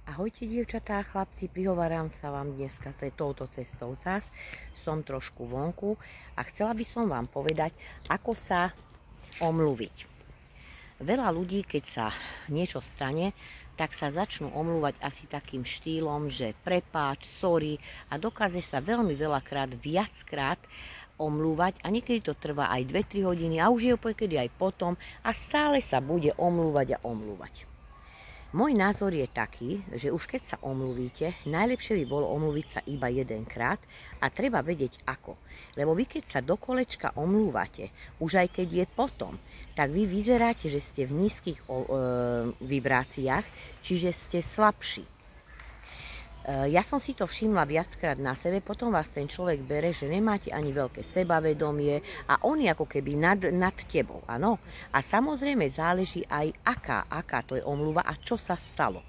Ahojte dievčatá, chlapci, prihováram sa vám dneska touto cestou zas. Som trošku vonku a chcela by som vám povedať, ako sa omluviť. Veľa ľudí, keď sa niečo stane, tak sa začnú omlúvať asi takým štýlom, že prepáč, sorry a dokáže sa veľmi veľakrát, viackrát omlúvať a niekedy to trvá aj 2-3 hodiny a už je niekedy aj potom a stále sa bude omlúvať a omlúvať. Môj názor je taký, že už keď sa omluvíte, najlepšie by bolo omluviť sa iba jedenkrát a treba vedieť ako. Lebo vy keď sa do kolečka omlúvate, už aj keď je potom, tak vy vyzeráte, že ste v nízkych vibráciách, čiže ste slabší. Ja som si to všimla viackrát na sebe, potom vás ten človek bere, že nemáte ani veľké sebavedomie a on je ako keby nad tebou, áno. A samozrejme záleží aj aká to je omluva a čo sa stalo.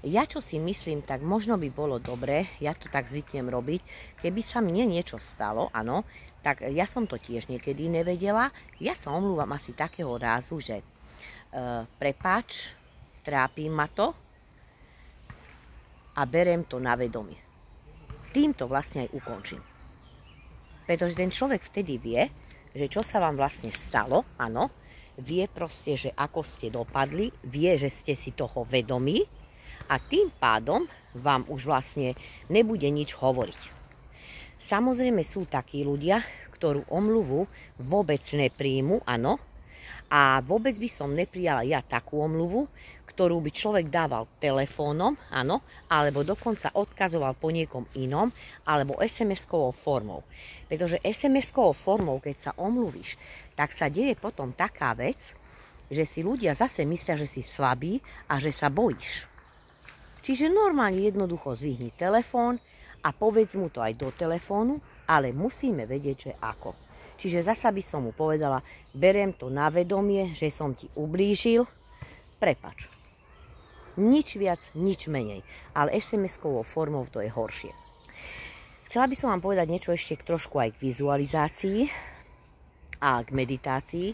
Ja čo si myslím, tak možno by bolo dobré, ja to tak zvyknem robiť, keby sa mne niečo stalo, áno, tak ja som to tiež niekedy nevedela, ja sa omlúvam asi takého rázu, že prepáč, trápi ma to, a berem to na vedomie. Týmto vlastne aj ukončím. Pretože ten človek vtedy vie, že čo sa vám vlastne stalo, áno, vie proste, že ako ste dopadli, vie, že ste si toho vedomí a tým pádom vám už vlastne nebude nič hovoriť. Samozrejme sú takí ľudia, ktorú omluvu vôbec nepríjmu, áno, a vôbec by som neprijala ja takú omluvu, ktorú by človek dával telefónom, áno, alebo dokonca odkazoval po niekom inom, alebo SMS-kovou formou. Pretože SMS-kovou formou, keď sa omluvíš, tak sa deje potom taká vec, že si ľudia zase myslia, že si slabý a že sa bojíš. Čiže normálne jednoducho zvihni telefón a povedz mu to aj do telefónu, ale musíme vedieť, že ako. Čiže zasa by som mu povedala, beriem to na vedomie, že som ti ublížil, prepáč. Nič viac, nič menej, ale SMS-kovou formou to je horšie. Chcela by som vám povedať niečo ešte trošku aj k vizualizácii a k meditácii.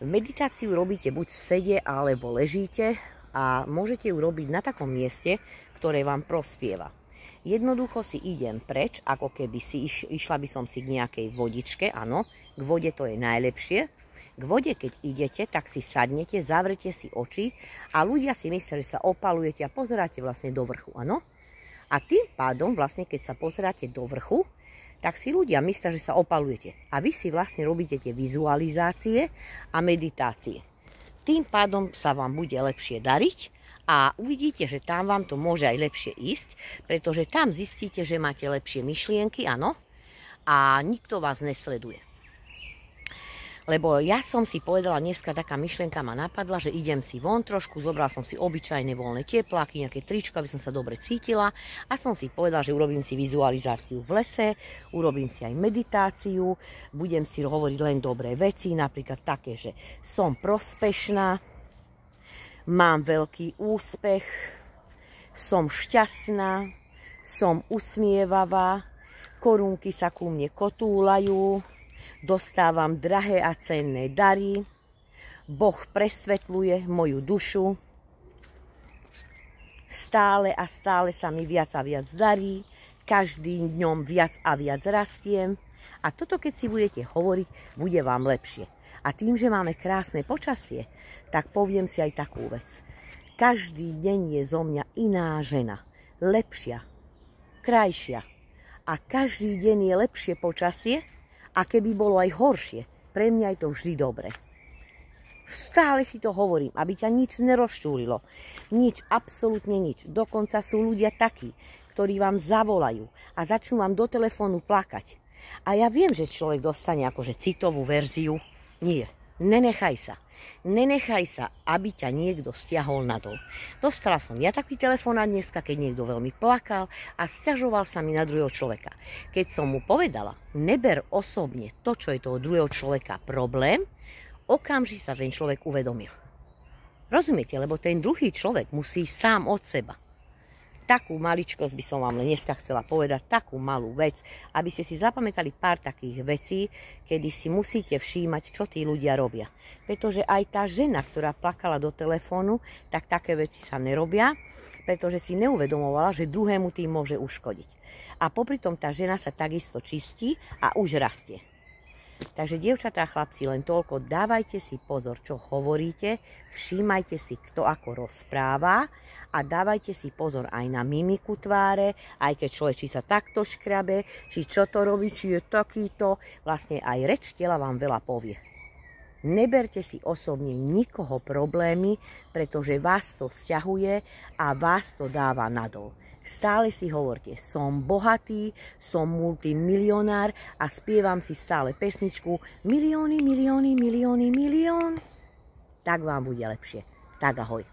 Meditáciu robíte buď v sede, alebo ležíte a môžete ju robiť na takom mieste, ktoré vám prospieva. Jednoducho si idem preč, ako keby išla by som si k nejakej vodičke, áno, k vode to je najlepšie. K vode, keď idete, tak si sadnete, zavrete si oči a ľudia si myslia, že sa opalujete a pozeráte vlastne do vrchu, áno. A tým pádom, vlastne keď sa pozeráte do vrchu, tak si ľudia myslia, že sa opalujete. A vy si vlastne robíte tie vizualizácie a meditácie. Tým pádom sa vám bude lepšie dariť, a uvidíte, že tam vám to môže aj lepšie ísť, pretože tam zistíte, že máte lepšie myšlienky, áno, a nikto vás nesleduje. Lebo ja som si povedala, dneska taká myšlienka ma napadla, že idem si von trošku, zobral som si obyčajné voľné tepláky, nejaké tričko, aby som sa dobre cítila a som si povedala, že urobím si vizualizáciu v lese, urobím si aj meditáciu, budem si hovoriť len dobré veci, napríklad také, že som prospešná, mám veľký úspech, som šťastná, som usmievavá, korunky sa ku mne kotúľajú, dostávam drahé a cenné dary, Boh presvetľuje moju dušu, stále a stále sa mi viac a viac darí, každým dňom viac a viac rastiem a toto keď si budete hovoriť, bude vám lepšie. A tým, že máme krásne počasie, tak poviem si aj takú vec. Každý deň je zo mňa iná žena. Lepšia, krajšia. A každý deň je lepšie počasie a keby bolo aj horšie, pre mňa je to vždy dobre. Stále si to hovorím, aby ťa nič nerozčúlilo. Nič, absolútne nič. Dokonca sú ľudia takí, ktorí vám zavolajú a začnú vám do telefónu plakať. A ja viem, že človek dostane akože citovú verziu. Nie, nenechaj sa. Nenechaj sa, aby ťa niekto stiahol nadol. Dostala som ja taký telefonát dneska, keď niekto veľmi plakal a sťažoval sa mi na druhého človeka. Keď som mu povedala, neber osobne to, čo je toho druhého človeka problém, okamžite sa ten človek uvedomil. Rozumiete, lebo ten druhý človek musí sám od seba. Takú maličkosť by som vám len dneska chcela povedať, takú malú vec, aby ste si zapamätali pár takých vecí, kedy si musíte všímať, čo tí ľudia robia. Pretože aj tá žena, ktorá plakala do telefónu, tak také veci sa nerobia. pretože si neuvedomovala, že druhému tým môže uškodiť. A popri tom tá žena sa takisto čistí a už rastie. Takže dievčatá, chlapci, len toľko, dávajte si pozor, čo hovoríte, všímajte si, kto ako rozpráva a dávajte si pozor aj na mimiku tváre, aj keď človek, či sa takto škrabe, či čo to robí, či je takýto, vlastne aj reč tela vám veľa povie. Neberte si osobne nikoho problémy, pretože vás to vzťahuje a vás to dáva nadol. Stále si hovorte, som bohatý, som multimilionár a spievam si stále pesničku milióny, milióny, milióny, milión. Tak vám bude lepšie. Tak ahoj.